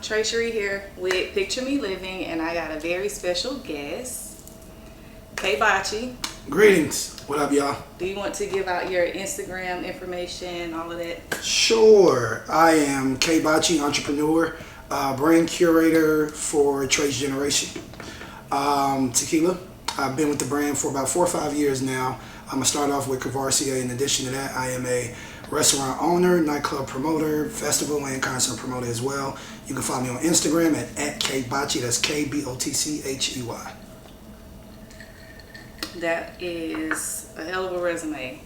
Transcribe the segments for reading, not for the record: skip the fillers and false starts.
Treasury here with Picture Me Living, and I got a very special guest, K Botchey. Greetings. What up, y'all? Do you want to give out your Instagram information, all of that? Sure. I am K Botchey, entrepreneur, brand curator for Trace Generation Tequila. I've been with the brand for about 4 or 5 years now. I'm going to start off with K Botchey. In addition to that, I am a restaurant owner, nightclub promoter, festival and concert promoter as well. You can follow me on Instagram at K Botchey. That's KBOTCHEY. That is a hell of a resume.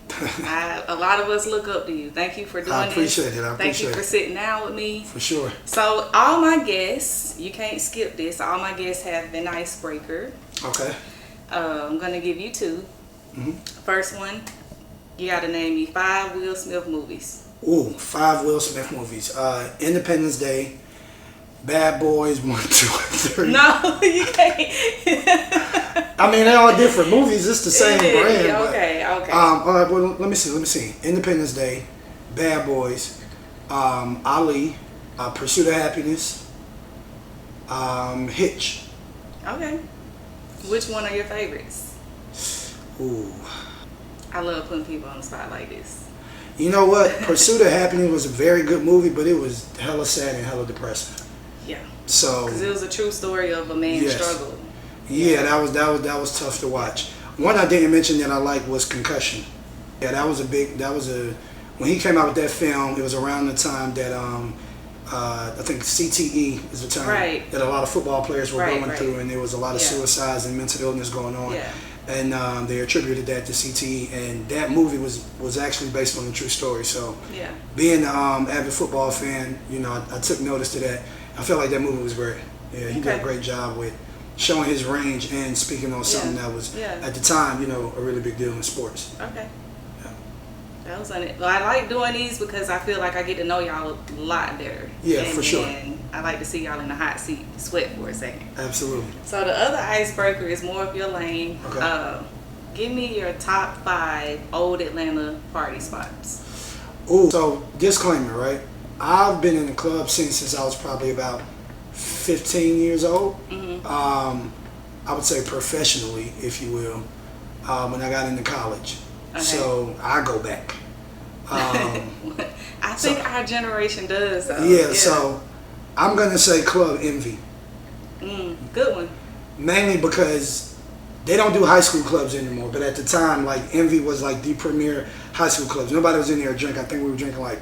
A lot of us look up to you. Thank you for doing I appreciate this. it. Thank you for sitting down with me. For sure. So all my guests, you can't skip this. All my guests have an icebreaker. Okay. I'm gonna give you 2. Mm-hmm. First one, you gotta name me 5 Will Smith movies. Ooh, 5 Will Smith movies. Independence Day, Bad Boys 1, 2, and 3. No, you can't. I mean, they're all different movies. It's the same brand. Yeah, okay. All right, well, let me see. Independence Day, Bad Boys, Ali, Pursuit of Happiness, Hitch. Okay. Which one are your favorites? Ooh. I love putting people on the spot like this. You know what? Pursuit of Happiness was a very good movie, but it was hella sad and hella depressing. Yeah. So. Because it was a true story of a man's struggle. Yeah, that was tough to watch. One I didn't mention that I liked was Concussion. Yeah, when he came out with that film, it was around the time that I think CTE is the term that a lot of football players were going through, and there was a lot of suicides and mental illness going on. Yeah. And they attributed that to CTE, and that movie was actually based on a true story. So being an avid football fan, you know, I took notice to that. I felt like that movie was great. Yeah, he did a great job with showing his range and speaking on something that was at the time, you know, a really big deal in sports. Okay. Yeah. That was on it. Well, I like doing these because I feel like I get to know y'all a lot better. Yeah, for sure. And I like to see y'all in the hot seat, sweat for a second. Absolutely. So the other icebreaker is more of your lane. Okay. Give me your top 5 old Atlanta party spots. Ooh. So disclaimer, right? I've been in the club since I was probably about 15 years old. Mm-hmm. I would say professionally, if you will, when I got into college. Okay. So I go back. I think our generation does. Though. Yeah, so I'm going to say Club Envy. Good one. Mainly because they don't do high school clubs anymore, but at the time, like, Envy was like the premier high school clubs. Nobody was in there to drink. I think we were drinking like,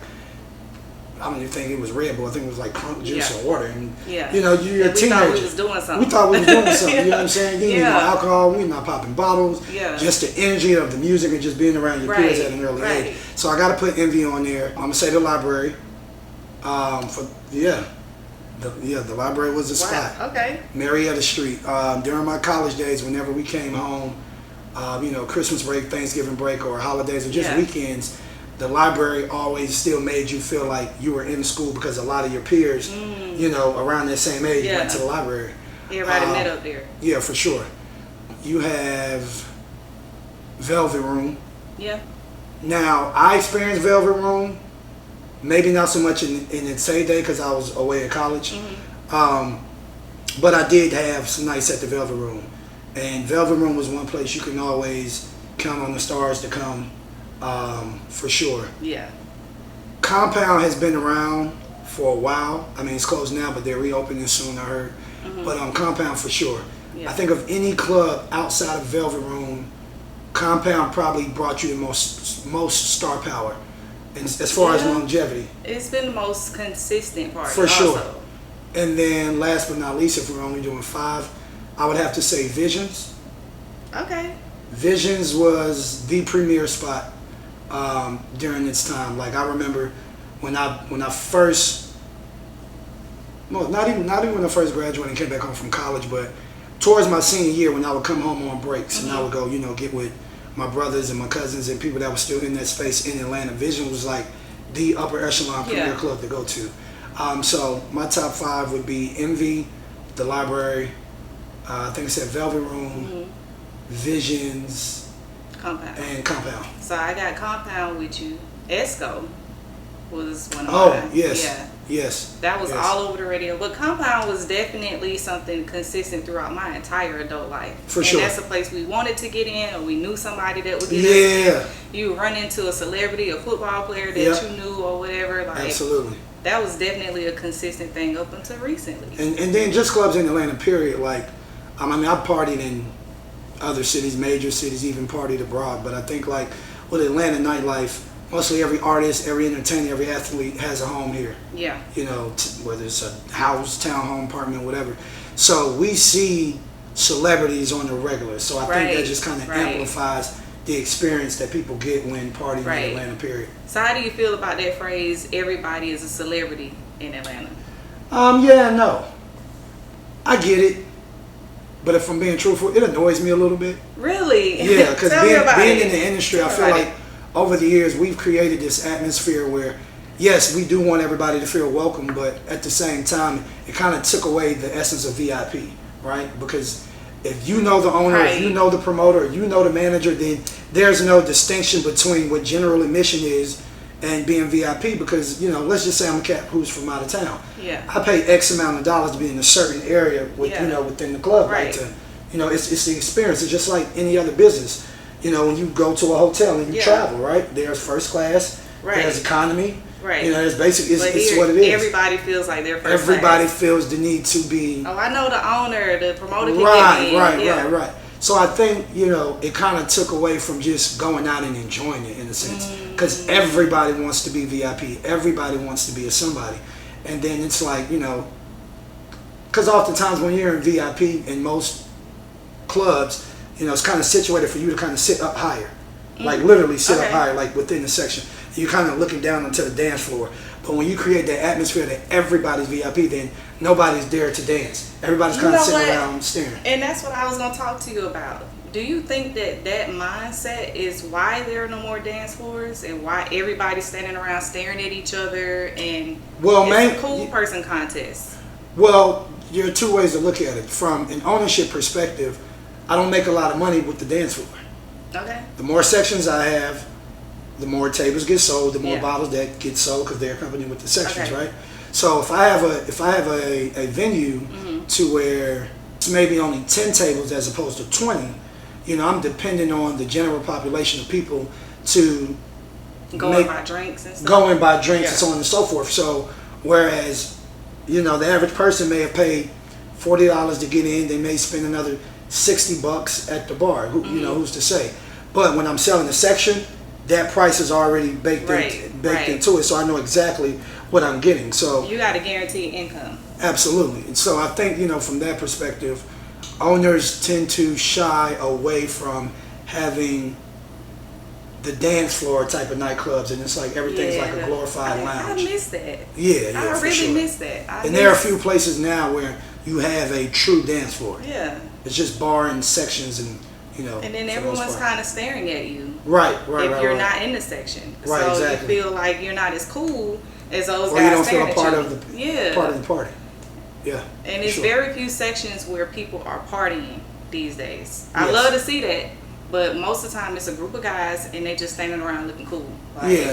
I don't even think it was Red Bull. I think it was like crunk juice or water. And, you know, you're a teenager. We thought we was doing something. We thought we was doing something. You know what I'm saying? You didn't need no alcohol. We not popping bottles. Yeah. Just the energy of the music and just being around your peers at an early age. So I got to put Envy on there. I'm going to say the Library. The Library was the spot. Okay. Marietta Street. During my college days, whenever we came home, you know, Christmas break, Thanksgiving break, or holidays, or just weekends, the library always still made you feel like you were in school because a lot of your peers, you know, around that same age went to the library. Everybody met up there. Yeah, for sure. You have Velvet Room. Yeah. Now, I experienced Velvet Room, maybe not so much in its heyday because I was away at college. Mm-hmm. But I did have some nights at the Velvet Room. And Velvet Room was one place you can always count on the stars to come. For sure. Yeah. Compound has been around for a while. I mean, it's closed now, but they're reopening soon, I heard. Mm-hmm. But Compound for sure. Yeah. I think of any club outside of Velvet Room, Compound probably brought you the most star power, and as far as longevity. It's been the most consistent part. For sure. And then, last but not least, if we're only doing 5, I would have to say Visions. Okay. Visions was the premier spot. During its time, like I remember when I first, well, not even when I first graduated and came back home from college, but towards my senior year when I would come home on breaks and I would go, you know, get with my brothers and my cousins and people that were still in that space in Atlanta. Vision was like the upper echelon premier club to go to. So my top 5 would be Envy, the Library, I think I said Velvet Room, Visions, Compound. And Compound. So I got Compound with you. Esco was one of mine. Oh, yes. Yeah. Yes. That was yes. all over the radio. But Compound was definitely something consistent throughout my entire adult life. For sure. And that's a place we wanted to get in, or we knew somebody that would get us in. You run into a celebrity, a football player that you knew or whatever. Like, absolutely. That was definitely a consistent thing up until recently. And then just clubs in Atlanta, period. Like, I mean, I've partied in other cities, major cities, even partied abroad. But I think, like, with Atlanta nightlife, mostly every artist, every entertainer, every athlete has a home here. Yeah. You know, whether it's a house, townhome, apartment, whatever. So we see celebrities on the regular. So I think that just kind of amplifies the experience that people get when partying in Atlanta, period. So how do you feel about that phrase, everybody is a celebrity in Atlanta? Yeah and no. I get it. But if I'm being truthful, it annoys me a little bit. Really? Yeah, because being in the industry, I feel like over the years we've created this atmosphere where, yes, we do want everybody to feel welcome, but at the same time, it kind of took away the essence of VIP, right? Because if you know the owner, if you know the promoter, you know the manager, then there's no distinction between what general admission is and being VIP. Because, you know, let's just say I'm a cat who's from out of town. Yeah. I pay X amount of dollars to be in a certain area with, you know, within the club. Right. Like you know, it's the experience. It's just like any other business. You know, when you go to a hotel and you travel, right? There's first class, there's economy. Right. You know, it's basically it's what it is. Everybody feels like they're first Everybody class. Feels the need to be. Oh, I know the owner, the promoter can Right, get me in. right. So I think, you know, it kind of took away from just going out and enjoying it in a sense, because everybody wants to be VIP, everybody wants to be a somebody, and then it's like, you know, because oftentimes when you're in VIP in most clubs, you know, it's kind of situated for you to kind of sit up higher, like literally sit up higher, like within the section. You're kind of looking down onto the dance floor. But when you create that atmosphere that everybody's VIP, then nobody's there to dance. Everybody's kind of sitting around staring. And that's what I was going to talk to you about. Do you think that that mindset is why there are no more dance floors and why everybody's standing around staring at each other and it's a cool person contest? Well, there are two ways to look at it. From an ownership perspective, I don't make a lot of money with the dance floor. Okay. The more sections I have, the more tables get sold, the more bottles that get sold because they're accompanied with the sections, right? So if I have a venue to where it's maybe only 10 tables as opposed to 20, you know, I'm depending on the general population of people to buy drinks and stuff. Go and buy drinks and so on and so forth. So whereas, you know, the average person may have paid $40 to get in, they may spend another $60 at the bar. You know, who's to say? But when I'm selling a section, that price is already baked into it, so I know exactly what I'm getting. So you got a guaranteed income. Absolutely. And so I think, you know, from that perspective, owners tend to shy away from having the dance floor type of nightclubs, and it's like everything's like a glorified lounge. I miss that. Yeah, I really miss that. And there are a few places now where you have a true dance floor. Yeah. It's just bar and sections and, you know. And then everyone's kind of staring at you. Right. If you're not in the section. Right, so exactly. you feel like you're not as cool as those or guys you don't staring feel a part at of the part of the party. Yeah. And it's very few sections where people are partying these days. I love to see that, but most of the time it's a group of guys and they just standing around looking cool. Like,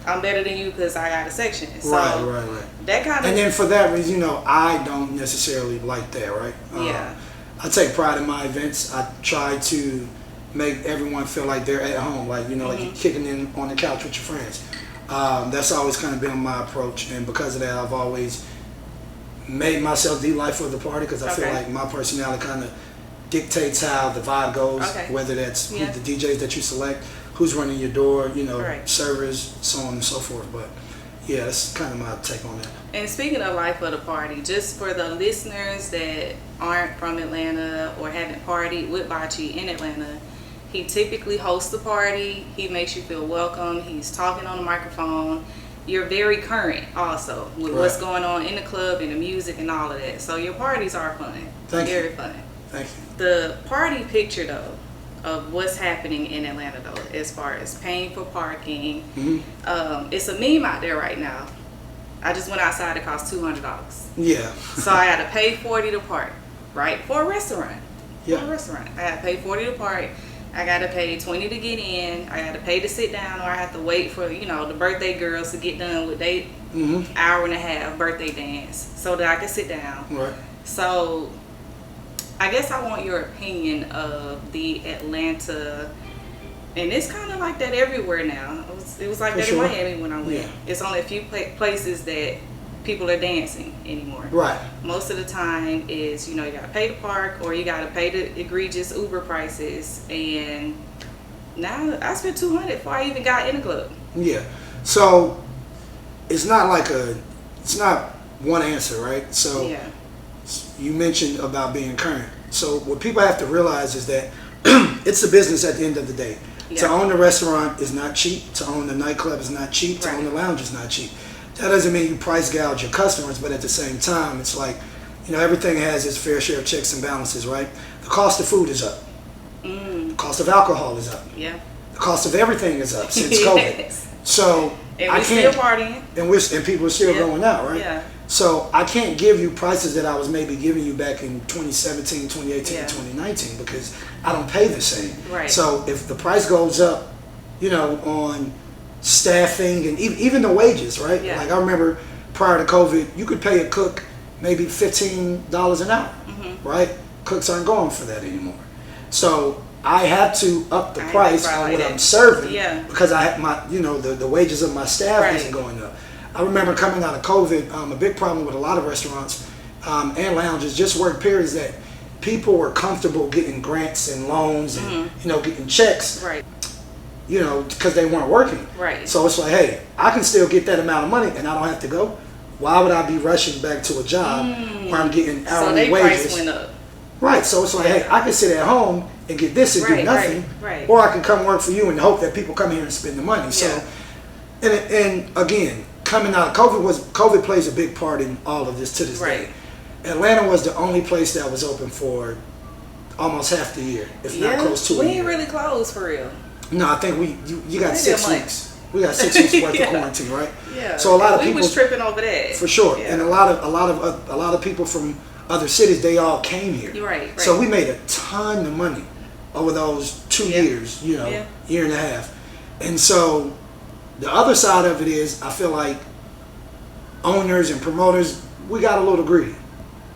I'm better than you because I got a section. So right. That kind of. And then for that reason, you know, I don't necessarily like that, right? I take pride in my events. I try to make everyone feel like they're at home, like, you know, like you're kicking in on the couch with your friends. That's always kind of been my approach, and because of that, I've always made myself the life of the party because I feel like my personality kind of dictates how the vibe goes, whether that's who the DJs that you select, who's running your door, you know, servers, so on and so forth. But yeah, that's kind of my take on that. And speaking of life of the party, just for the listeners that aren't from Atlanta or haven't partied with Botchey in Atlanta, he typically hosts the party. He makes you feel welcome. He's talking on the microphone. You're very current also with what's going on in the club and the music and all of that. So your parties are fun. Very fun. Thank you. The party picture though of what's happening in Atlanta though, as far as paying for parking, it's a meme out there right now. I just went outside. It cost $200. Yeah. So I had to pay $40 to park, right, for a restaurant. For a restaurant, I had to pay $40 to park. I got to pay $20 to get in. I got to pay to sit down, or I have to wait for, you know, the birthday girls to get done with their hour and a half birthday dance so that I can sit down. Right. So I guess I want your opinion of the Atlanta, and it's kind of like that everywhere now. It was like that in Miami when I went. Yeah. It's only a few places that people are dancing anymore. Right. Most of the time is, you gotta pay to park or you gotta pay the egregious Uber prices, and now I spent $200 before I even got in the club. Yeah. So it's not one answer, right? So yeah. You mentioned about being current. So what people have to realize is that it's a business at the end of the day. Yeah. To own the restaurant is not cheap. To own the nightclub is not cheap. To own the lounge is not cheap. That doesn't mean you price gouge your customers, but at the same time, it's like, everything has its fair share of checks and balances, right? The cost of food is up. The cost of alcohol is up. Yeah. The cost of everything is up since COVID. So and we're still partying. And people are still going out, right? Yeah. So I can't give you prices that I was maybe giving you back in 2017, 2018, and 2019 because I don't pay the same. Right. So if the price goes up, on staffing and even the wages, right? Yeah. Like I remember prior to COVID, you could pay a cook maybe $15 an hour, right? Cooks aren't going for that anymore. So I had to up the price on what I'm serving because I had my, the wages of my staff isn't going up. I remember coming out of COVID, a big problem with a lot of restaurants and lounges just work periods that people were comfortable getting grants and loans and, getting checks. Right. Because they weren't working. Right. So it's like, hey, I can still get that amount of money and I don't have to go. Why would I be rushing back to a job where I'm getting hourly wages? Price went up. Right. So it's like, hey, I can sit at home and get this and do nothing. Right. Or I can come work for you and hope that people come here and spend the money. So, and again, coming out of COVID plays a big part in all of this to this day. Atlanta was the only place that was open for almost half the year, if not close to a year. We ain't really closed for real. No, I think you got 6 weeks. We got 6 weeks worth of quarantine, right? Yeah. So a lot of people was tripping over that for sure, and a lot of people from other cities, they all came here. Right. So we made a ton of money over those 2 years, year and a half, and so the other side of it is I feel like owners and promoters, we got a little greedy,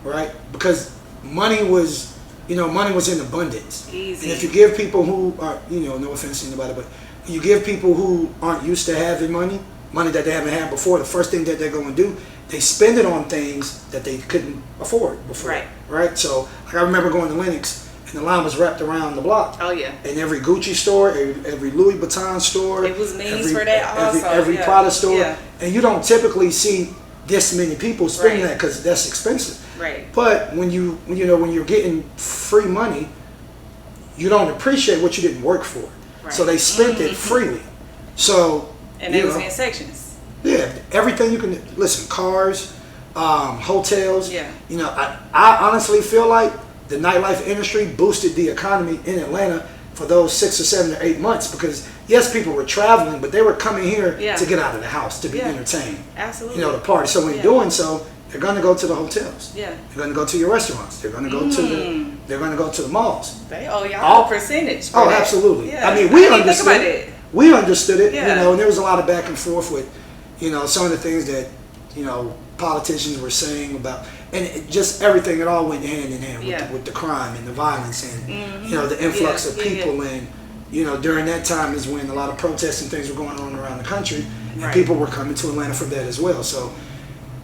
right? Because money was in abundance. Easy. And if you give people who are, no offense to anybody, but you give people who aren't used to having money that they haven't had before, the first thing that they're going to do, they spend it on things that they couldn't afford before. Right? So, like I remember going to Lenox, and the line was wrapped around the block. Oh, yeah. And every Gucci store, every Louis Vuitton store. It was means for that also. Every Prada store. Yeah. And you don't typically see this many people spending that because that's expensive. Right. But when you're getting free money, you don't appreciate what you didn't work for. Right. So they spent it freely. So and it was in sections. Yeah, everything you can listen. Cars, hotels. Yeah. I honestly feel like the nightlife industry boosted the economy in Atlanta for those 6 or 7 or 8 months because yes, people were traveling, but they were coming here to get out of the house to be entertained. Absolutely. To party. So in doing so, they're going to go to the hotels. Yeah. They're going to go to your restaurants. They're going to go to the malls. They owe y'all a percentage. Oh, absolutely. Yeah. I mean, we understood it. We understood it. Yeah. And there was a lot of back and forth with, some of the things that, politicians were saying about, and just everything. It all went hand in hand with the crime and the violence and the influx of people and. During that time is when a lot of protests and things were going on around the country, and people were coming to Atlanta for that as well. So,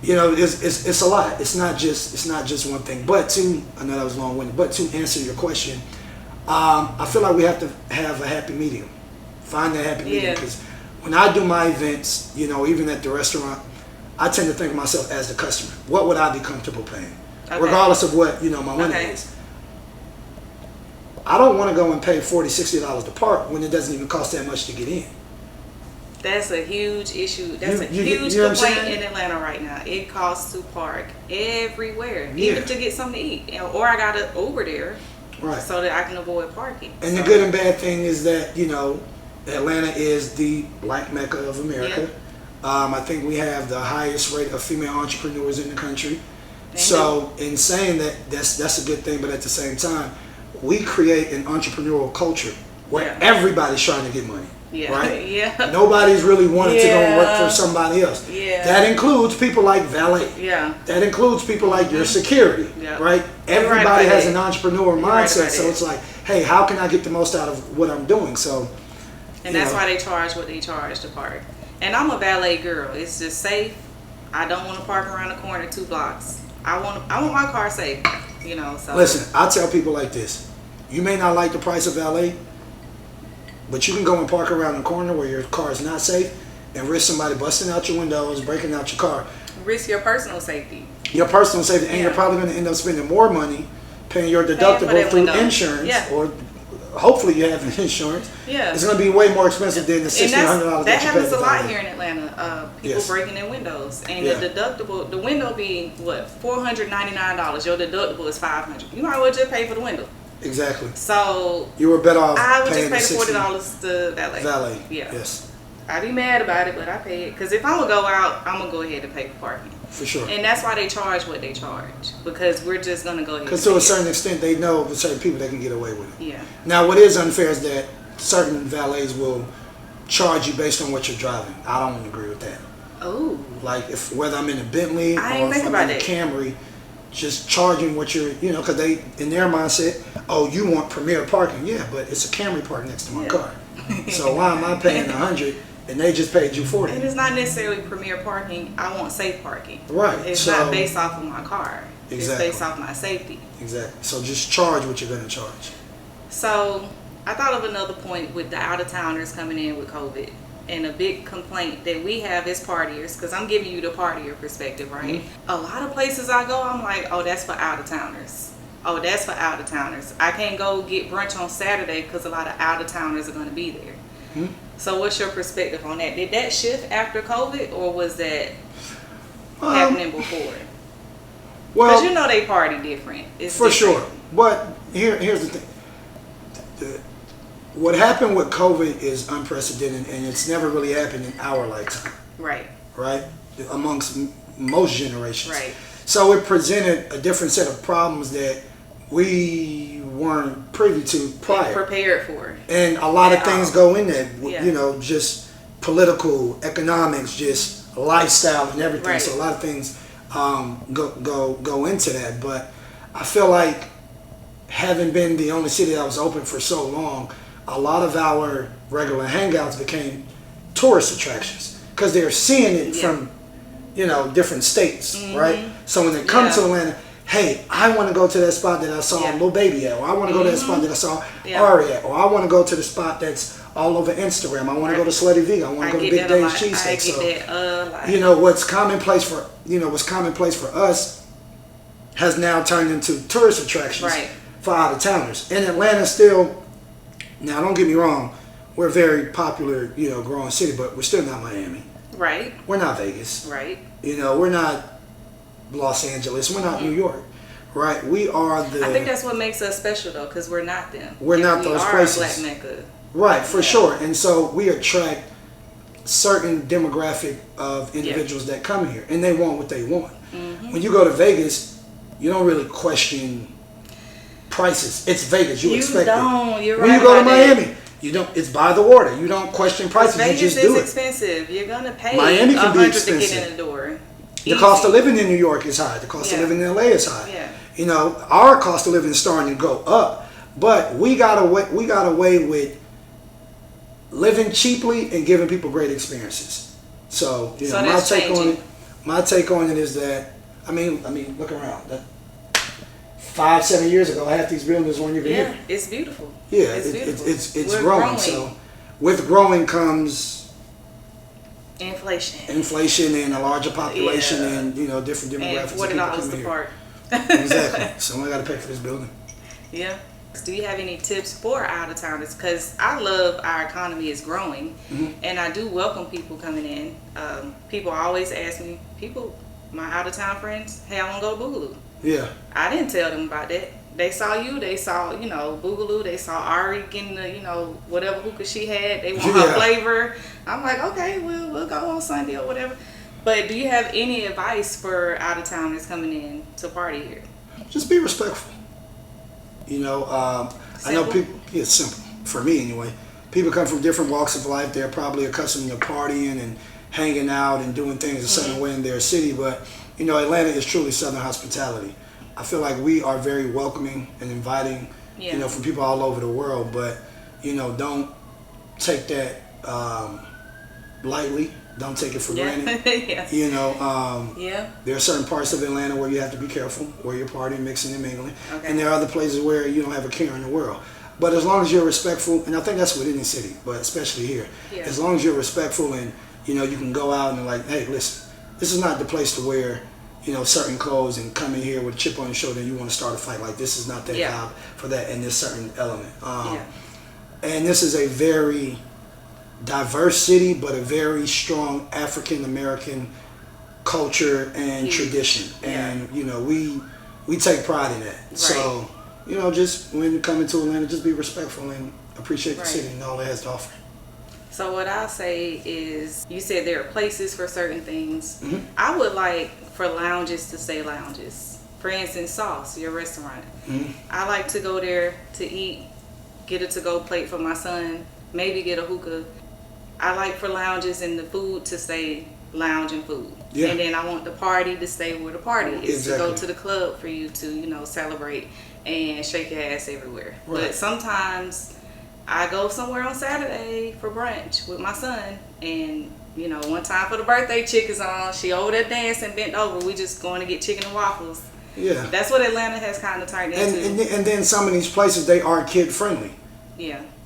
it's a lot. It's not just one thing. But I know that was long-winded. But to answer your question, I feel like we have to have a happy medium. Find that happy medium because when I do my events, even at the restaurant, I tend to think of myself as the customer. What would I be comfortable paying, regardless of what my money is. I don't want to go and pay $40, $60 to park when it doesn't even cost that much to get in. That's a huge issue. That's a huge complaint in Atlanta right now. It costs to park everywhere, even to get something to eat. Or I got to Uber there so that I can avoid parking. And the good and bad thing is that, Atlanta is the black mecca of America. I think we have the highest rate of female entrepreneurs in the country. So in saying that, that's a good thing, but at the same time, we create an entrepreneurial culture where everybody's trying to get money. Yeah. Right? Yeah. Nobody's really wanting to go and work for somebody else. Yeah. That includes people like valet. Yeah. That includes people like your security. Yeah. Right? Everybody has an entrepreneur mindset, so it's like, hey, how can I get the most out of what I'm doing? So, and that's why they charge what they charge to park. And I'm a valet girl. It's just safe. I don't want to park around the corner 2 blocks. I want my car safe. You know. So listen, I tell people like this: you may not like the price of valet, but you can go and park around the corner where your car is not safe and risk somebody busting out your windows, breaking out your car. Risk your personal safety. Your personal safety, and you're probably going to end up spending more money paying your deductible through insurance, or hopefully you have insurance. Yeah, it's going to be way more expensive than the $1,600 that happens a lot here in Atlanta. People breaking in windows, and the deductible, the window being what, $499. Your deductible is $500. You might as well just pay for the window. Exactly. So you were better off. I would just pay the $40 to valet. Valet. Yeah. Yes. I'd be mad about it, but I pay it because if I'm gonna go out, I'm gonna go ahead and pay for parking. For sure. And that's why they charge what they charge, because we're just gonna go ahead. Because to a certain extent, they know with certain people they can get away with it. Yeah. Now, what is unfair is that certain valets will charge you based on what you're driving. I don't agree with that. Oh. Like whether I'm in a Bentley or if I'm in a Camry, just charging what you're, because they, in their mindset, oh, you want premier parking. Yeah, but it's a Camry parked next to my car. So why am I paying $100 and they just paid you $40? And it's not necessarily premier parking. I want safe parking. Right. It's not based off of my car. Exactly. It's based off my safety. Exactly. So just charge what you're going to charge. So I thought of another point with the out-of-towners coming in with COVID. And a big complaint that we have as partiers, because I'm giving you the partier perspective, right? Mm-hmm. A lot of places I go, I'm like, oh, that's for out-of-towners. Oh, that's for out-of-towners. I can't go get brunch on Saturday because a lot of out-of-towners are going to be there. Mm-hmm. So what's your perspective on that? Did that shift after COVID, or was that happening before? Well, because they party different. It's for different. Sure. But here's the thing. What happened with COVID is unprecedented, and it's never really happened in our lifetime. Right. Right? Amongst most generations. Right. So it presented a different set of problems that we weren't privy to prior. And prepared for. And a lot of things go in that, just political, economics, just lifestyle and everything. Right. So a lot of things go into that. But I feel like having been the only city that was open for so long, a lot of our regular hangouts became tourist attractions because they're seeing it from, different states, right? So when they come to Atlanta, hey, I want to go to that spot that I saw Lil Baby at, or I want to go to that spot that I saw Ari at, or I want to go to the spot that's all over Instagram. I want to go to Slutty Vega. I want to go to Big Dave's Cheesesteak. So, what's commonplace for us has now turned into tourist attractions for out of towners. And Atlanta still. Now, don't get me wrong, we're a very popular, growing city, but we're still not Miami. Right. We're not Vegas. Right. We're not Los Angeles. We're not New York. Right. We are I think that's what makes us special, though, because we're not them. We're not those places. We are Black Mecca. Right, for sure. And so we attract certain demographic of individuals that come here, and they want what they want. Mm-hmm. When you go to Vegas, you don't really question prices. It's Vegas. You expect it. You're when you go to Miami, you don't. It's by the water. You don't question prices. Vegas you just do it. Vegas is expensive. You're gonna pay Miami can be expensive to get in the door. The cost of living in New York is high. The cost of living in LA is high. Yeah. Our cost of living is starting to go up, but we got away with living cheaply and giving people great experiences. So my take on it is that I mean, look around. 5-7 years ago, half these buildings weren't even here. It's beautiful. Yeah, it's growing. So with growing comes inflation and a larger population and different demographics. And $40 the park. Exactly. So I got to pay for this building. Yeah. Do you have any tips for out of towners? Because I love our economy is growing, and I do welcome people coming in. People always ask me, my out of town friends, hey, I want to go to Boogaloo. Yeah. I didn't tell them about that. They saw you. They saw, Boogaloo. They saw Ari getting the, whatever hookah she had. They want her flavor. I'm like, okay, we'll go on Sunday or whatever. But do you have any advice for out of towners coming in to party here? Just be respectful. I know people. Yeah, it's simple. for me anyway. People come from different walks of life. They're probably accustomed to partying and hanging out and doing things a certain way in their city. But, you know, Atlanta is truly Southern hospitality. I feel like we are very welcoming and inviting, you know, from people all over the world. But, you know, don't take that lightly. Don't take it for granted. You know, there are certain parts of Atlanta where you have to be careful, where you're partying, mixing and mingling. And there are other places where you don't have a care in the world. But as long as you're respectful, and I think that's with any city, but especially here, as long as you're respectful and, you know, you can go out and like, hey, listen, this is not the place to wear, you know, certain clothes and come in here with a chip on your shoulder and you want to start a fight. Like, this is not that vibe for that in this certain element. And this is a very diverse city, but a very strong African American culture and tradition. And, you know, we take pride in that. So, you know, just when you come into Atlanta, just be respectful and appreciate the city and all it has to offer. So what I'll say is, you said there are places for certain things. I would like for lounges to say lounges. For instance, Sauce, your restaurant. I like to go there to eat, get a to-go plate for my son, maybe get a hookah. I like for lounges and the food to say lounge and food. And then I want the party to stay where the party is. To go to the club for you to, you know, celebrate and shake your ass everywhere. But sometimes I go somewhere on Saturday for brunch with my son, and, you know, one time for the birthday chick is on, she over there dancing, bent over, we just going to get chicken and waffles. That's what Atlanta has kind of turned into. And then some of these places, they are kid friendly.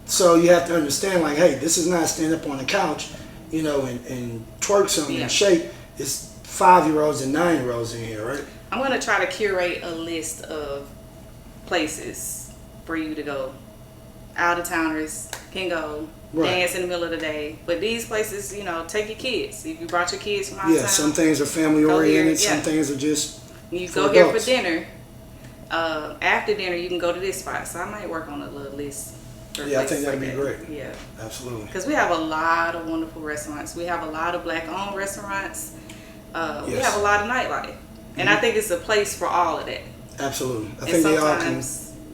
So you have to understand, like, hey, this is not stand up on the couch, you know, and twerk something and shake. It's 5-year-olds and 9-year-olds in here, right? I'm going to try to curate a list of places for you to go. Out-of-towners can go dance in the middle of the day. But these places, you know, take your kids. If you brought your kids from out of town. Some things are family-oriented. Some things are just you go here for dinner. After dinner, you can go to this spot. So I might work on a little list. I think that'd be great. Absolutely. Because we have a lot of wonderful restaurants. We have a lot of black-owned restaurants. We have a lot of nightlife. And I think it's a place for all of that. Absolutely. I think they all can.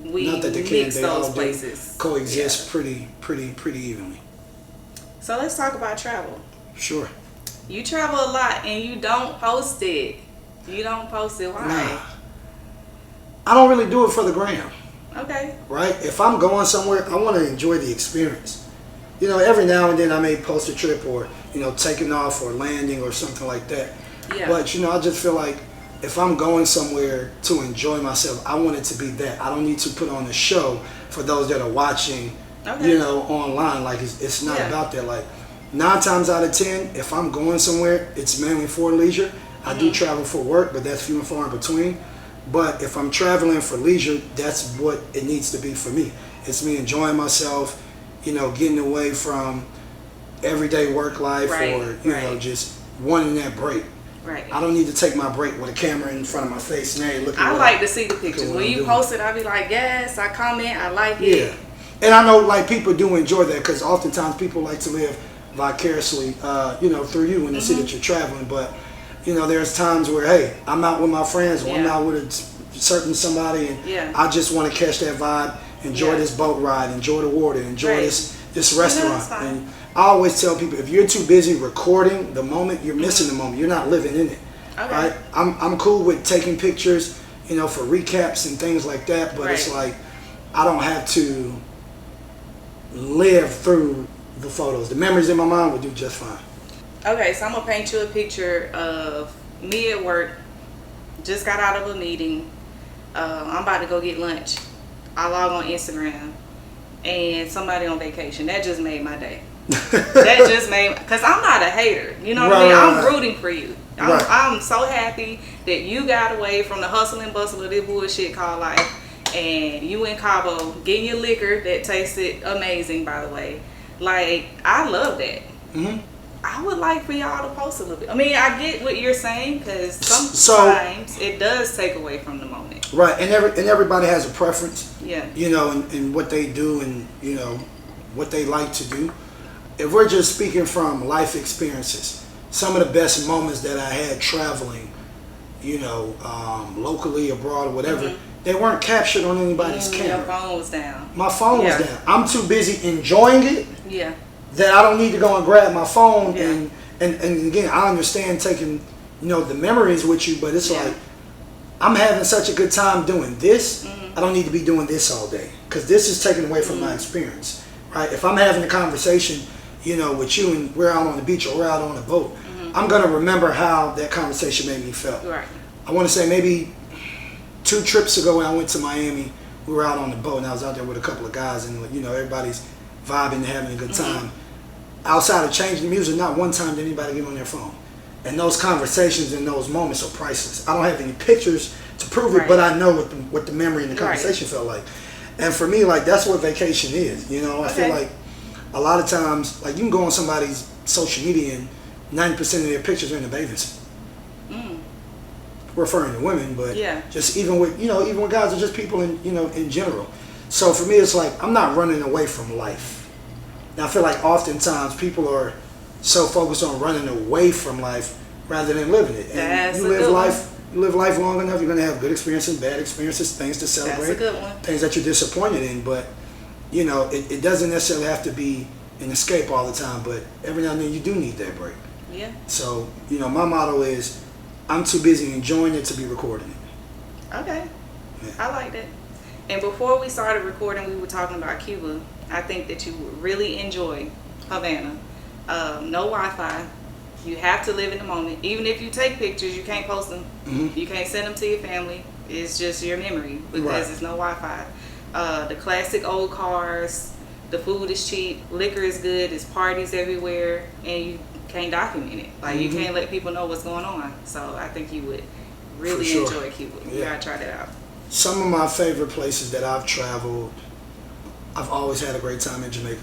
Not that they can. They all places coexist pretty evenly. So let's talk about travel. Sure. You travel a lot and you don't post it. You don't post it. Why? Nah. I don't really do it for the gram. Okay. Right? If I'm going somewhere, I want to enjoy the experience. You know, every now and then I may post a trip or, you know, taking off or landing or something like that. But, you know, I just feel like if I'm going somewhere to enjoy myself, I want it to be that. I don't need to put on a show for those that are watching, you know, online. Like, it's not about that. Like, 9 times out of 10, if I'm going somewhere, it's mainly for leisure. I do travel for work, but that's few and far in between. But if I'm traveling for leisure, that's what it needs to be for me. It's me enjoying myself, you know, getting away from everyday work life or, you know, just wanting that break. I don't need to take my break with a camera in front of my face. Now look at I like to see the pictures. When you post it, I be like, yes, I comment, I like it. And I know, like, people do enjoy that because oftentimes people like to live vicariously, you know, through you when they see that you're traveling. But, you know, there's times where, hey, I'm out with my friends or I'm out with a certain somebody and I just want to catch that vibe, enjoy this boat ride, enjoy the water, enjoy this restaurant. And I always tell people, if you're too busy recording the moment, you're missing the moment. You're not living in it. Right? I'm cool with taking pictures, you know, for recaps and things like that, but it's like I don't have to live through the photos. The memories in my mind would do just fine. Okay, so I'm gonna paint you a picture of me at work. Just got out of a meeting. I'm about to go get lunch. I log on Instagram and somebody on vacation. That just made my day. That just made, because I'm not a hater. You know what I mean? I'm rooting for you. I'm so happy that you got away from the hustle and bustle of this bullshit called life, and you in Cabo getting your liquor that tasted amazing, by the way. Like, I love that. I would like for y'all to post a little bit. I mean, I get what you're saying, because sometimes it does take away from the moment. Right, and everybody has a preference. You know, in what they do and, you know, what they like to do. If we're just speaking from life experiences, some of the best moments that I had traveling, locally, abroad, or whatever, they weren't captured on anybody's camera. Your phone was down. My phone was down. I'm too busy enjoying it Yeah. that I don't need to go and grab my phone. Yeah. And again, I understand taking, the memories with you, but it's like, I'm having such a good time doing this. I don't need to be doing this all day because this is taken away from my experience, right? If I'm having a conversation, with you and we're out on the beach or we're out on a boat, I'm going to remember how that conversation made me feel. Right. I want to say maybe 2 trips ago when I went to Miami, we were out on the boat and I was out there with a couple of guys and, everybody's vibing and having a good time. Outside of changing the music, not one time did anybody get on their phone. And those conversations and those moments are priceless. I don't have any pictures to prove it, but I know what the memory and the conversation felt like. And for me, like, that's what vacation is. I feel like a lot of times, like, you can go on somebody's social media and 90% of their pictures are in the bathing suit. Referring to women, but just even with guys or just people in general. So for me, it's like I'm not running away from life. Now I feel like oftentimes people are so focused on running away from life rather than living it. And you live life long enough, you're gonna have good experiences, bad experiences, things to celebrate, that's a good one. things that you're disappointed in. But it doesn't necessarily have to be an escape all the time. But every now and then you do need that break. Yeah. So my motto is, I'm too busy enjoying it to be recording it. Okay. Yeah. I like that. And before we started recording, we were talking about Cuba. I think that you would really enjoy Havana. No Wi-Fi. You have to live in the moment. Even if you take pictures, you can't post them. You can't send them to your family. It's just your memory because there's no Wi-Fi. The classic old cars. The food is cheap. Liquor is good. There's parties everywhere. And you can't document it. Like, you can't let people know what's going on. So I think you would really enjoy Cuba. You gotta try that out. Some of my favorite places that I've traveled, I've always had a great time in Jamaica.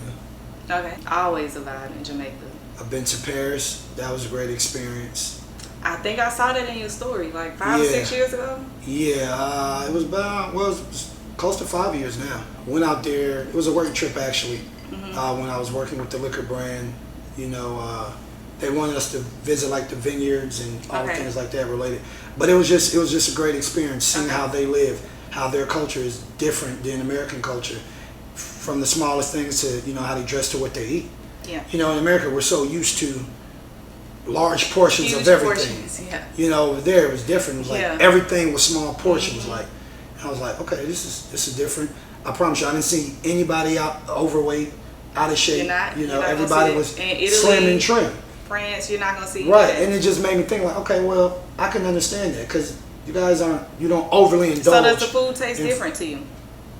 Okay. Always a vibe in Jamaica. I've been to Paris. That was a great experience. I think I saw that in your story like 5 or 6 years ago. Yeah, it was it was close to 5 years now. Went out there. It was a work trip actually. When I was working with the liquor brand, they wanted us to visit like the vineyards and all the things like that related. But it was just a great experience seeing how they live, how their culture is different than American culture, from the smallest things to how they dress to what they eat. Yeah. In America we're so used to large portions of everything. Portions, over there it was different. It was like everything was small portions. Like I was like, okay, this is different. I promise you, I didn't see anybody out overweight, out of shape. Everybody was slim and trim. France, you're not gonna see right, and it just made me think like, okay, well, I can understand that because you guys you don't overly indulge. So does the food taste different to you?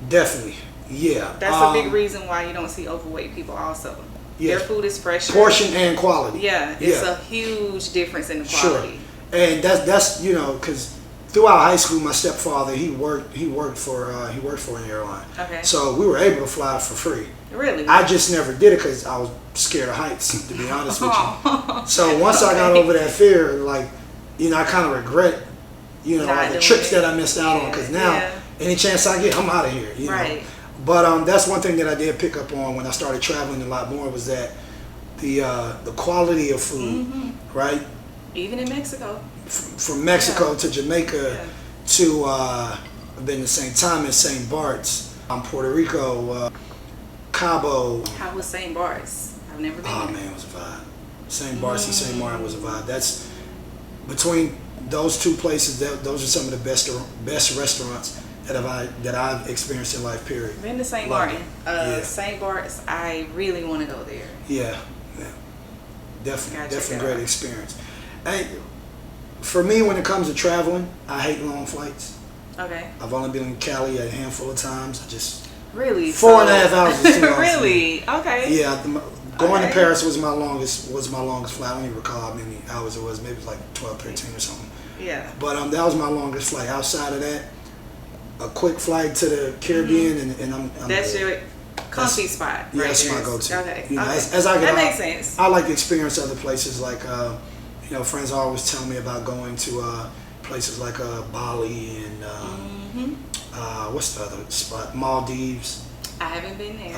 Definitely, yeah. That's a big reason why you don't see overweight people also. Their food is fresher. Portion and quality. Yeah, it's a huge difference in the quality. Sure, and that's because throughout high school, my stepfather he worked for an airline. Okay. So we were able to fly for free. Really? I just never did it because I was scared of heights, to be honest with you. So once I got over that fear, like, I kind of regret, all the trips that I missed out on because now any chance I get, I'm out of here. Right. But that's one thing that I did pick up on when I started traveling a lot more was that the quality of food, right? Even in Mexico. From Mexico to Jamaica to I've been to St. Thomas, St. Bart's, Puerto Rico, Cabo. How was St. Bart's? I've never been there. Oh man, it was a vibe. St. Bart's and St. Martin was a vibe. That's between those two places. Those are some of the best restaurants that I've experienced in life. Period. Been to St. Martin. St. Bart's. I really want to go there. Yeah. Definitely great experience. Hey, for me, when it comes to traveling, I hate long flights. Okay. I've only been in Cali a handful of times. I just really 4.5 hours is too long. Really? Okay. Yeah, going to Paris was my longest flight. I don't even recall how many hours it was. Maybe it was like 12, 13 or something. Yeah. But that was my longest flight. Outside of that, a quick flight to the Caribbean, and I'm that's good. Your comfy spot. Yeah, right that's there. my go-to. Okay. As I get that out, makes sense. I like to experience other places. Like friends always tell me about going to places like Bali and what's the other spot? Maldives. I haven't been there.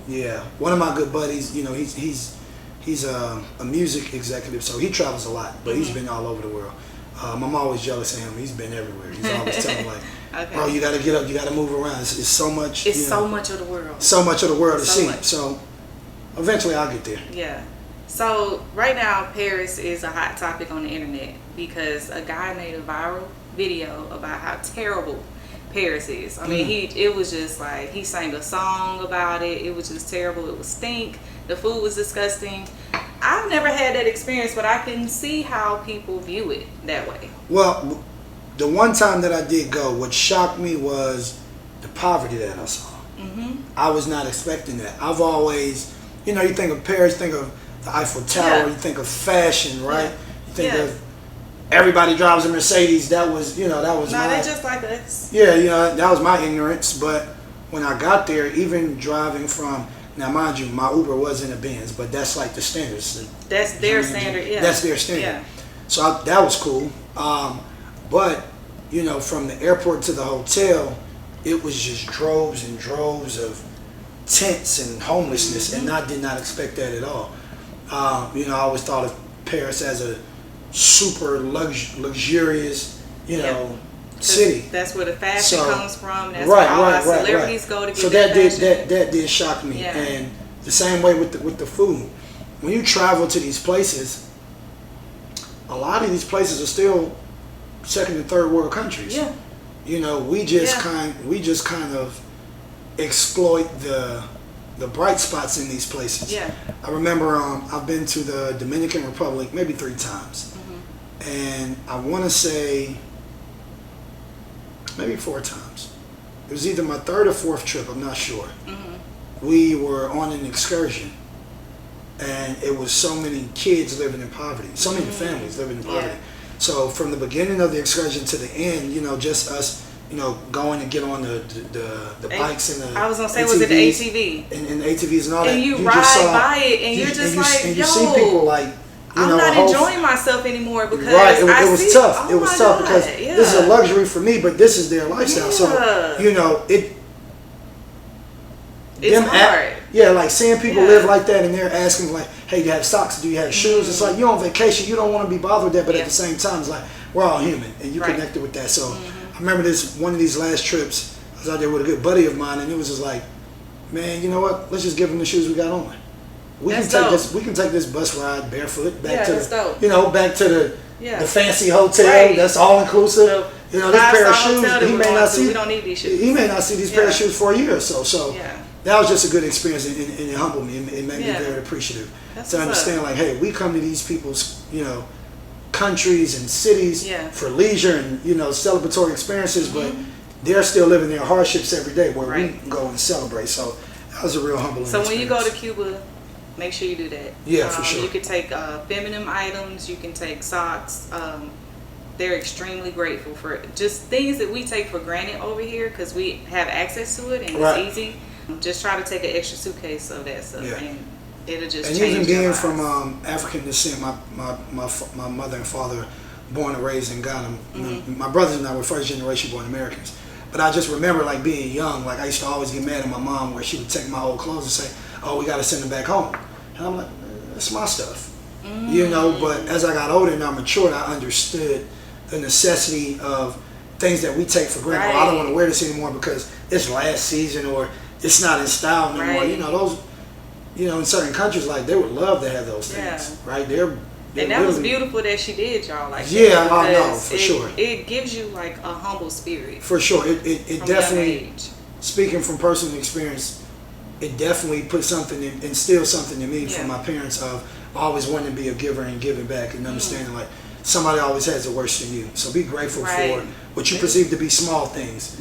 Yeah, one of my good buddies. He's a music executive, so he travels a lot, but he's been all over the world. I'm always jealous of him. He's been everywhere. He's always telling me like, okay. bro, you got to get up. You got to move around. It's so much. It's so much of the world. So much of the world to see. Much. So eventually I'll get there. Yeah. So right now, Paris is a hot topic on the internet because a guy made a viral video about how terrible Paris is. I mean, it was just like, he sang a song about it. It was just terrible. It was stink. The food was disgusting. I've never had that experience, but I can see how people view it that way. Well, the one time that I did go, what shocked me was the poverty that I saw. I was not expecting that. I've always, you think of Paris, think of the Eiffel Tower, you think of fashion, right? You think of everybody drives a Mercedes. That was, they're just like us. Yeah, that was my ignorance. But when I got there, even driving from, now mind you, my Uber was in a Benz, but that's like the standards. That's their standard, That's their standard. Yeah. So that was cool. But, from the airport to the hotel, it was just droves and droves of tents and homelessness, and I did not expect that at all. I always thought of Paris as a super luxurious, city. That's where the fashion comes from. That's where all our celebrities go to get their fashion. that did shock me, and the same way with the food. When you travel to these places, a lot of these places are still second and third world countries. Yeah. We just kind of exploit the bright spots in these places. Yeah. I remember I've been to the Dominican Republic maybe 3 times, and I want to say maybe 4 times. It was either my 3rd or 4th trip. I'm not sure. We were on an excursion, and it was so many kids living in poverty, so many families living in poverty. So from the beginning of the excursion to the end, just us, going to get on the bikes and the I was gonna say, ATVs, was it the ATV? and the ATVs and all that. And you ride by it, and you're just like, and you see people like, I'm not enjoying myself anymore because it was tough. It was tough because this is a luxury for me, but this is their lifestyle. So it's hard. Like seeing people live like that, and they're asking like, "Hey, do you have socks? Do you have shoes?" It's like you're on vacation. You don't want to be bothered with that, but at the same time, it's like we're all human, and you connected with that. So I remember one of these last trips. I was out there with a good buddy of mine, and it was just like, man, you know what? Let's just give them the shoes we got on. We can take this bus ride barefoot back to back to the fancy hotel. Right. That's all inclusive. This pair of shoes. He may not see. We don't need these shoes. He may not see these pair of shoes for a year or so. So that was just a good experience, and it humbled me. It made me very appreciative to understand, like, hey, we come to these people's, countries and cities for leisure and celebratory experiences, but they're still living their hardships every day where we go and celebrate. So that was a real humbling experience. When you go to Cuba, make sure you do that. Yeah, for sure. You can take feminine items. You can take socks. They're extremely grateful for just things that we take for granted over here because we have access to it and it's easy. Just try to take an extra suitcase of that stuff, and it'll just change your lives. And even being from African descent, my mother and father born and raised in Ghana. My brothers and I were first generation born Americans. But I just remember like being young, like I used to always get mad at my mom where she would take my old clothes and say, "Oh, we got to send them back home." And I'm like, "That's my stuff." But as I got older and I matured, I understood the necessity of things that we take for granted. I don't want to wear this anymore because it's last season or it's not in style anymore. Those, in certain countries, like they would love to have those things, right? And that was beautiful that she did, y'all. Like for sure. It gives you like a humble spirit. For sure, it definitely. Speaking from personal experience, it definitely put something, instilled something in me from my parents of always wanting to be a giver and giving back and understanding like somebody always has it worse than you. So be grateful for what you perceive to be small things.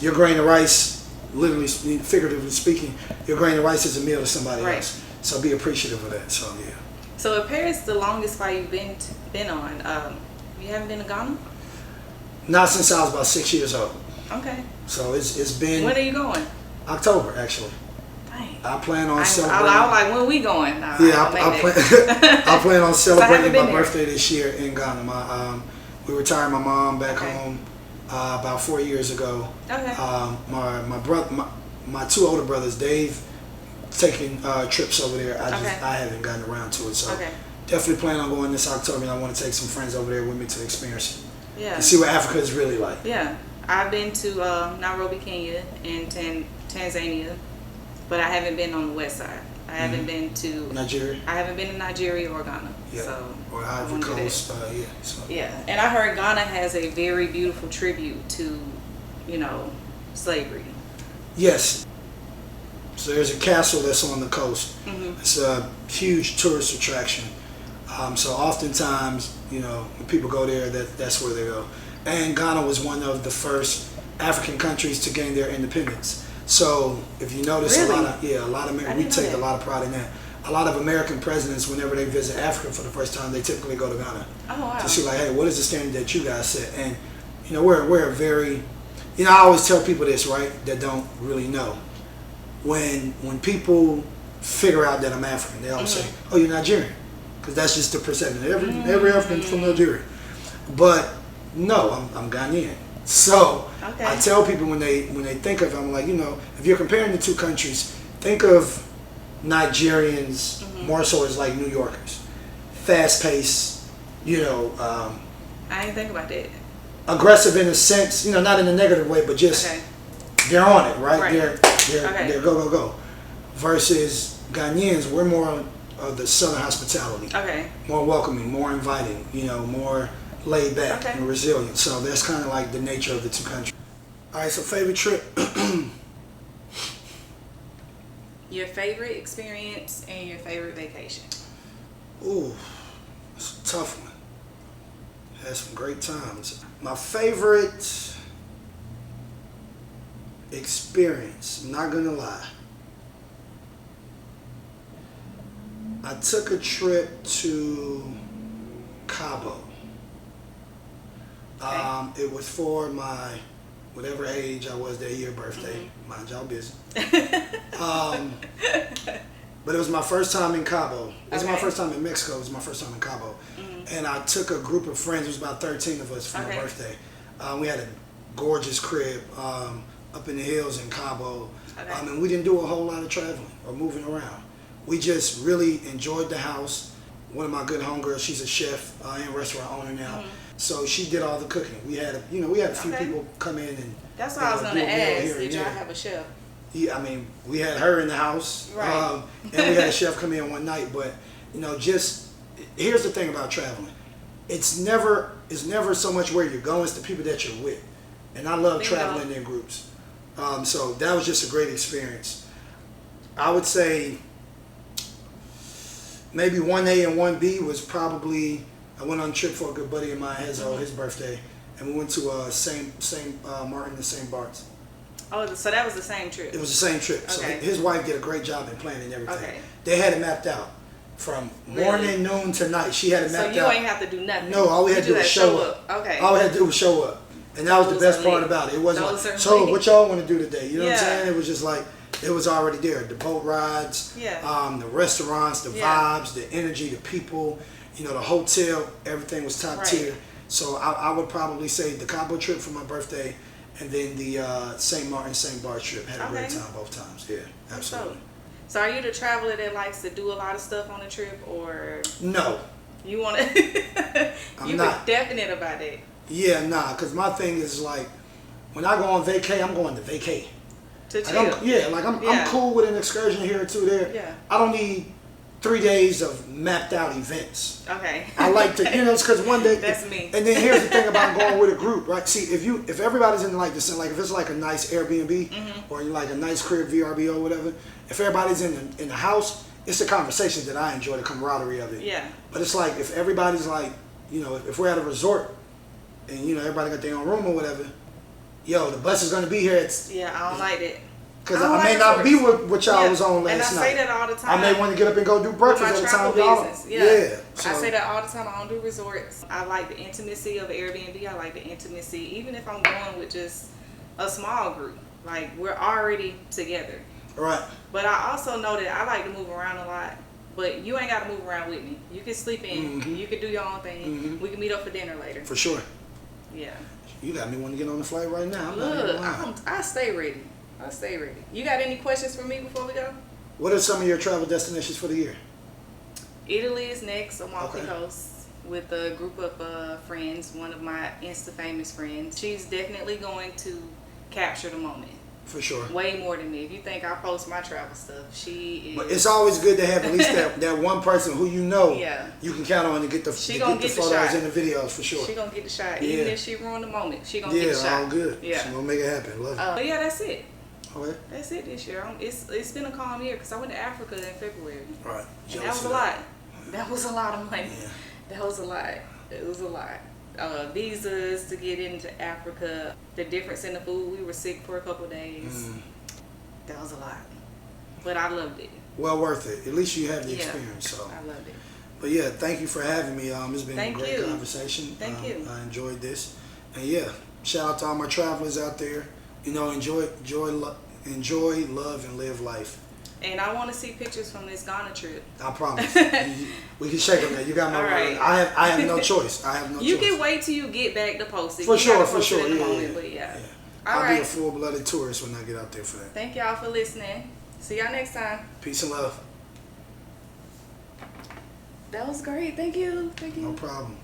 Your grain of rice, literally, figuratively speaking, your grain of rice is a meal to somebody else. So be appreciative of that. So So if Paris the longest flight you've been on, you haven't been to Ghana? Not since I was about 6 years old. Okay. So it's been. When are you going? October, actually. Dang. I plan on celebrating. I was like, when are we going? I plan on celebrating my birthday this year in Ghana. We retired my mom back home about 4 years ago. Okay. My 2 older brothers, Dave, taking trips over there. I haven't gotten around to it. So definitely plan on going this October, and I want to take some friends over there with me to experience it. Yeah. And see what Africa is really like. Yeah. I've been to Nairobi, Kenya, and Tanzania, but I haven't been on the west side. I haven't been to Nigeria. I haven't been to Nigeria or Ghana. Yeah. So or Ivory Coast. Yeah. So. Yeah, and I heard Ghana has a very beautiful tribute to, slavery. Yes. So there's a castle that's on the coast. It's a huge tourist attraction. So oftentimes, when people go there, that's where they go. And Ghana was one of the first African countries to gain their independence. So if you notice, really? a lot of we take a lot of pride in that. A lot of American presidents, whenever they visit Africa for the first time, they typically go to Ghana to see, like, hey, what is the standard that you guys set? And we're a very, I always tell people this, right, that don't really know. When people figure out that I'm African, they always say, "Oh, you're Nigerian," because that's just the perception. Every African from Nigeria, but no, I'm Ghanaian. So I tell people when they think of it, I'm like, if you're comparing the two countries, think of Nigerians more so as like New Yorkers, fast paced, I didn't think about that. Aggressive in a sense, not in a negative way, but just they're on it, right? They're go. Versus Ghanaians, we're more of the Southern hospitality, more welcoming, more inviting, more laid back and resilient. So that's kind of like the nature of the two countries. All right, so favorite trip. Your favorite experience and your favorite vacation. Ooh, it's a tough one. Had some great times. My favorite experience, I'm not gonna lie. I took a trip to Cabo. It was for my whatever age I was that year birthday. Mind y'all busy. But it was my first time in Cabo. It was my first time in Mexico. It was my first time in Cabo. And I took a group of friends. It was about 13 of us for my birthday. We had a gorgeous crib up in the hills in Cabo. And we didn't do a whole lot of traveling or moving around. We just really enjoyed the house. One of my good homegirls, she's a chef and restaurant owner now. So she did all the cooking. We had a few people come in and. That's what I was going to ask. Did y'all have a chef? Yeah, I mean, we had her in the house, and we had a chef come in one night. But just here's the thing about traveling: it's never so much where you're going; it's the people that you're with. And I love traveling in groups. So that was just a great experience. I would say maybe 1A and 1B was probably. I went on a trip for a good buddy of mine, his birthday, and we went to Saint Martin and St. Bart's. Oh, so that was the same trip? It was the same trip. So his wife did a great job in planning everything. They had it mapped out from morning, noon to night. She had it mapped out. So you ain't have to do nothing? No, all we had to do was show up. All we had to do was show up. And that was the best part about it. It wasn't like, so what y'all want to do today? You know what I'm saying? It was just like, it was already there. The boat rides, the restaurants, the vibes, the energy, the people. The hotel, everything was top tier. So I would probably say the Cabo trip for my birthday, and then the St. Martin, St. Bart's trip. Had a great time both times. Yeah, absolutely. So are you the traveler that likes to do a lot of stuff on a trip, or no? You want to? You were definite about it. Yeah, because my thing is like, when I go on vacay, I'm going to vacay. To chill. I'm cool with an excursion here or two there. Yeah. I don't need 3 days of mapped out events. I like to, it's because one day. That's me. And then here's the thing about going with a group, right? See, if everybody's in like this, like if it's like a nice Airbnb or like a nice crib VRBO or whatever, if everybody's in the house, it's the conversation that I enjoy, the camaraderie of it. Yeah. But it's like if everybody's like, if we're at a resort and everybody got their own room or whatever, the bus is gonna be here. I don't like it. Because I may not be what y'all was on last night. And I say that all the time. I may want to get up and go do breakfast at the time y'all. I say that all the time. I don't do resorts. I like the intimacy of Airbnb. I like the intimacy, even if I'm going with just a small group. Like, we're already together. Right. But I also know that I like to move around a lot. But you ain't got to move around with me. You can sleep in. You can do your own thing. We can meet up for dinner later. For sure. Yeah. You got me wanting to get on the flight right now. Look, I stay ready. I'll stay ready. You got any questions for me before we go? What are some of your travel destinations for the year? Italy is next. I'm off the coast with a group of friends. One of my Insta famous friends. She's definitely going to capture the moment. For sure. Way more than me. If you think I post my travel stuff, she is. But it's always good to have at least that one person who you know you can count on to get the photos and the videos for sure. She gonna get the shot. Even if she ruined the moment, she gonna get the shot. Yeah, all good. Yeah. She gonna make it happen. Love it. But yeah, that's it. Okay. That's it this year. It's been a calm year because I went to Africa in February. Right. And that was a lot. That was a lot of money. Yeah. That was a lot. It was a lot. Visas to get into Africa, the difference in the food. We were sick for a couple of days. That was a lot, but I loved it. Well worth it. At least you have the experience. So I loved it. But yeah, thank you for having me. It's been a great conversation. Thank you. I enjoyed this, and yeah, shout out to all my travelers out there. You know, enjoy, love, and live life. And I want to see pictures from this Ghana trip. I promise. We can shake on that. You got my word. I have no choice. You can wait till you get back to post it. For sure. Yeah. I'll be a full-blooded tourist when I get out there for that. Thank y'all for listening. See y'all next time. Peace and love. That was great. Thank you. No problem.